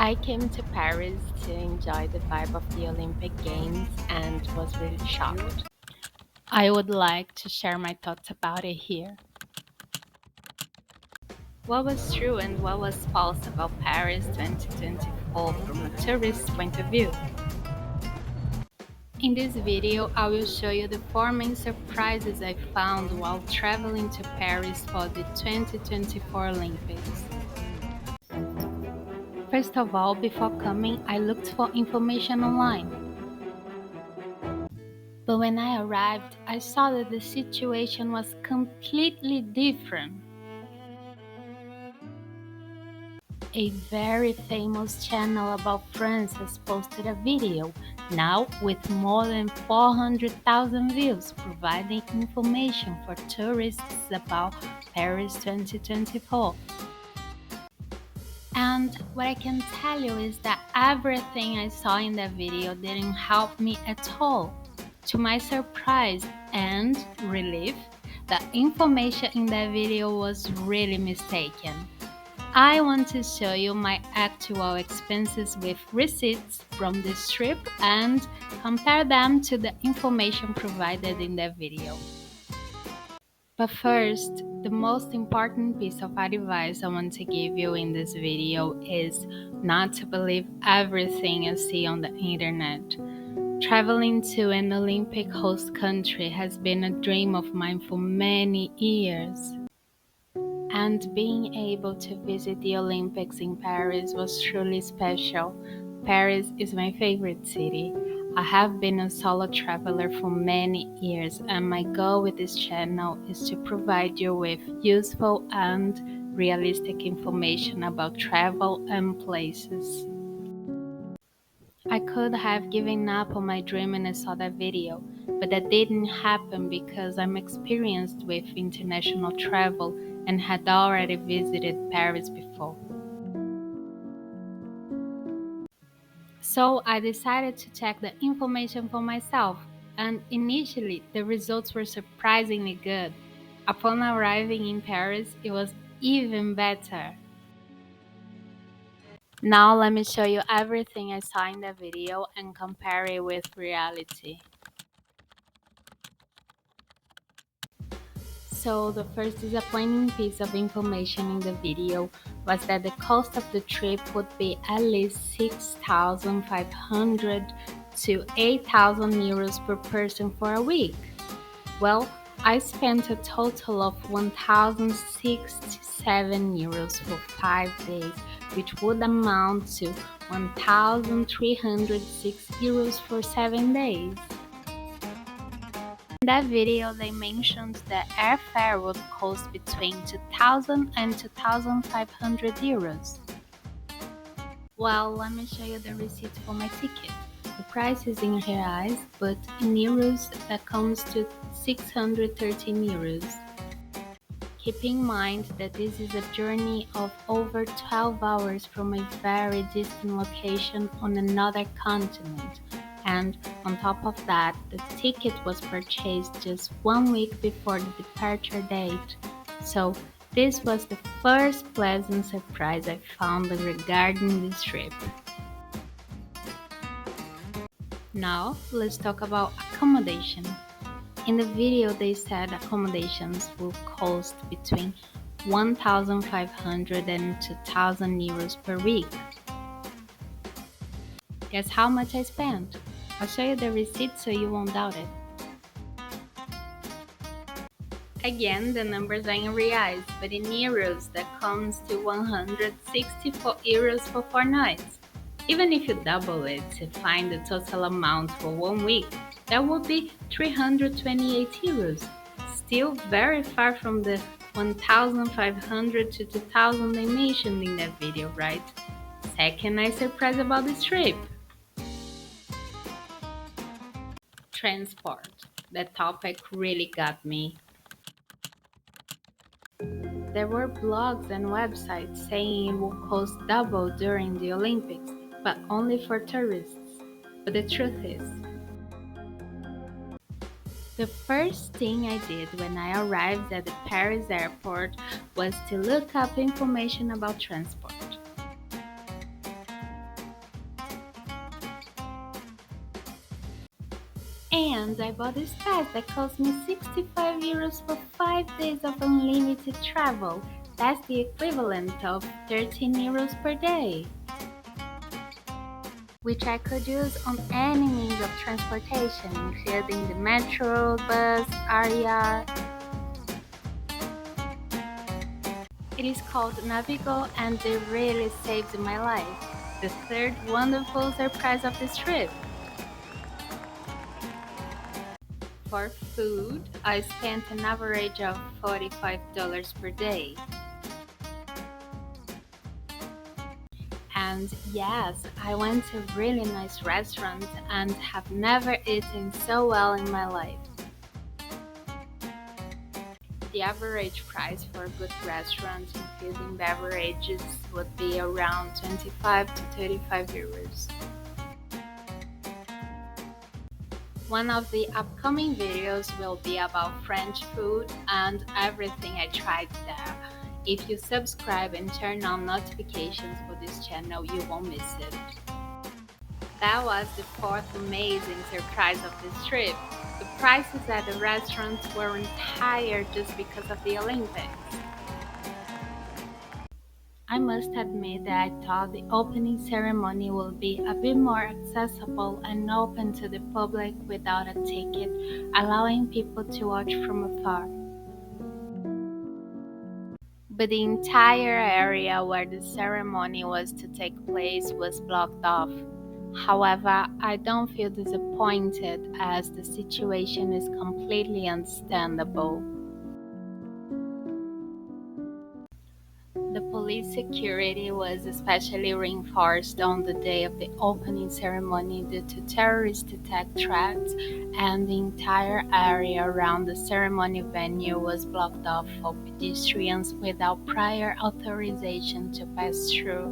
I came to Paris to enjoy the vibe of the Olympic Games and was really shocked. I would like to share my thoughts about it here. What was true and what was false about Paris 2024 from a tourist's point of view? In this video, I will show you the four main surprises I found while traveling to Paris for the 2024 Olympics. First of all, before coming, I looked for information online. But when I arrived, I saw that the situation was completely different. A very famous channel about France has posted a video, now with more than 400,000 views, providing information for tourists about Paris 2024. And what I can tell you is that everything I saw in that video didn't help me at all. To my surprise and relief, the information in that video was really mistaken. I want to show you my actual expenses with receipts from this trip and compare them to the information provided in the video. But first, the most important piece of advice I want to give you in this video is not to believe everything you see on the internet. Traveling to an Olympic host country has been a dream of mine for many years. And being able to visit the Olympics in Paris was truly special. Paris is my favorite city. I have been a solo traveler for many years, and my goal with this channel is to provide you with useful and realistic information about travel and places. I could have given up on my dream when I saw that video, but that didn't happen because I'm experienced with international travel and had already visited Paris before. So I decided to check the information for myself, and initially the results were surprisingly good. Upon arriving in Paris, it was even better. Now let me show you everything I saw in the video and compare it with reality. So the first disappointing piece of information in the video was that the cost of the trip would be at least 6,500 to 8,000 euros per person for a week. Well, I spent a total of 1,067 euros for 5 days, which would amount to 1,306 euros for 7 days. In that video, they mentioned that airfare would cost between 2,000 and 2,500 euros. Well, let me show you the receipt for my ticket. The price is in reais, but in euros that comes to 613 euros. Keep in mind that this is a journey of over 12 hours from a very distant location on another continent. And on top of that, the ticket was purchased just 1 week before the departure date. So this was the first pleasant surprise I found regarding this trip. Now let's talk about accommodation. In the video they said accommodations will cost between 1,500 and 2,000 euros per week. Guess how much I spent? I'll show you the receipt so you won't doubt it. Again, the numbers are in reais, but in euros that comes to 164 euros for 4 nights. Even if you double it to find the total amount for 1 week, that would be 328 euros. Still very far from the 1,500 to 2,000 they mentioned in that video, right? Second nice surprise about this trip. Transport. That topic really got me. There were blogs and websites saying it will cost double during the Olympics, but only for tourists. But the truth is, the first thing I did when I arrived at the Paris airport was to look up information about transport. And I bought this pass that cost me 65 euros for 5 days of unlimited travel. That's the equivalent of 13 euros per day, which I could use on any means of transportation, including the metro, bus, area. It is called Navigo and it really saved my life. The third wonderful surprise of this trip. For food, I spent an average of $45 per day. And yes, I went to really nice restaurants and have never eaten so well in my life. The average price for a good restaurant, including beverages, would be around 25 to 35 euros. One of the upcoming videos will be about French food and everything I tried there. If you subscribe and turn on notifications for this channel, you won't miss it. That was the fourth amazing surprise of this trip. The prices at the restaurants weren't higher just because of the Olympics. I must admit that I thought the opening ceremony would be a bit more accessible and open to the public without a ticket, allowing people to watch from afar. But the entire area where the ceremony was to take place was blocked off. However, I don't feel disappointed as the situation is completely understandable. The police security was especially reinforced on the day of the opening ceremony due to terrorist attack threats, and the entire area around the ceremony venue was blocked off for pedestrians without prior authorization to pass through.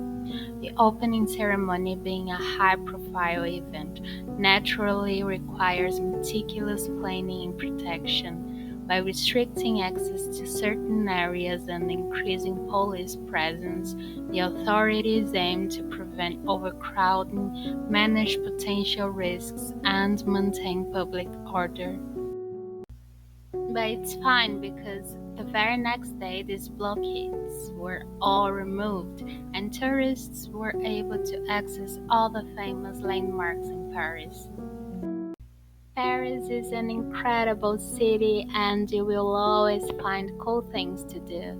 The opening ceremony, being a high-profile event, naturally requires meticulous planning and protection. By restricting access to certain areas and increasing police presence, the authorities aim to prevent overcrowding, manage potential risks, and maintain public order. But it's fine because the very next day these blockades were all removed and tourists were able to access all the famous landmarks in Paris. Paris is an incredible city and you will always find cool things to do.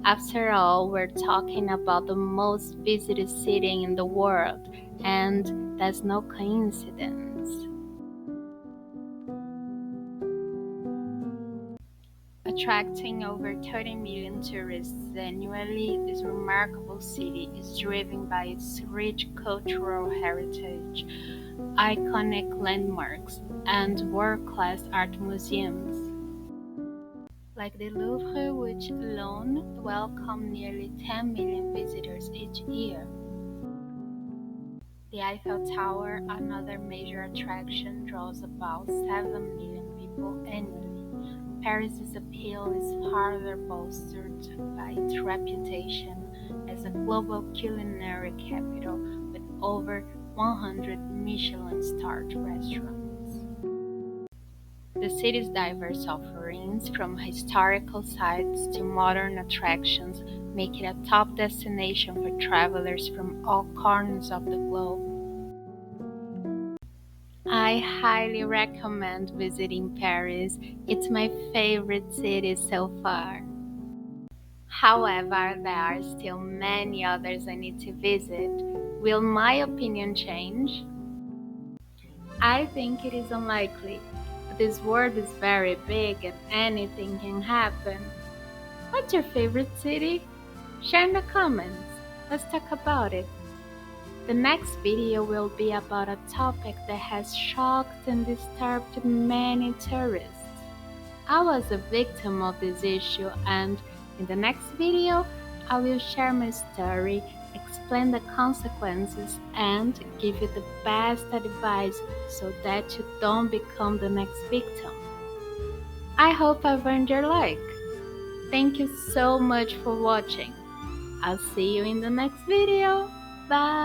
After all, we're talking about the most visited city in the world, and that's no coincidence. Attracting over 30 million tourists annually, this remarkable city is driven by its rich cultural heritage, iconic landmarks, and world-class art museums, like the Louvre, which alone welcomes nearly 10 million visitors each year. The Eiffel Tower, another major attraction, draws about 7 million people annually. Paris's appeal is further bolstered by its reputation as a global culinary capital with over 100 Michelin-starred restaurants. The city's diverse offerings, from historical sites to modern attractions, make it a top destination for travelers from all corners of the globe. I highly recommend visiting Paris. It's my favorite city so far. However, there are still many others I need to visit. Will my opinion change? I think it is unlikely. This world is very big and anything can happen. What's your favorite city? Share in the comments. Let's talk about it. The next video will be about a topic that has shocked and disturbed many tourists. I was a victim of this issue, and in the next video, I will share my story, explain the consequences, and give you the best advice so that you don't become the next victim. I hope I've earned your like. Thank you so much for watching. I'll see you in the next video. Bye!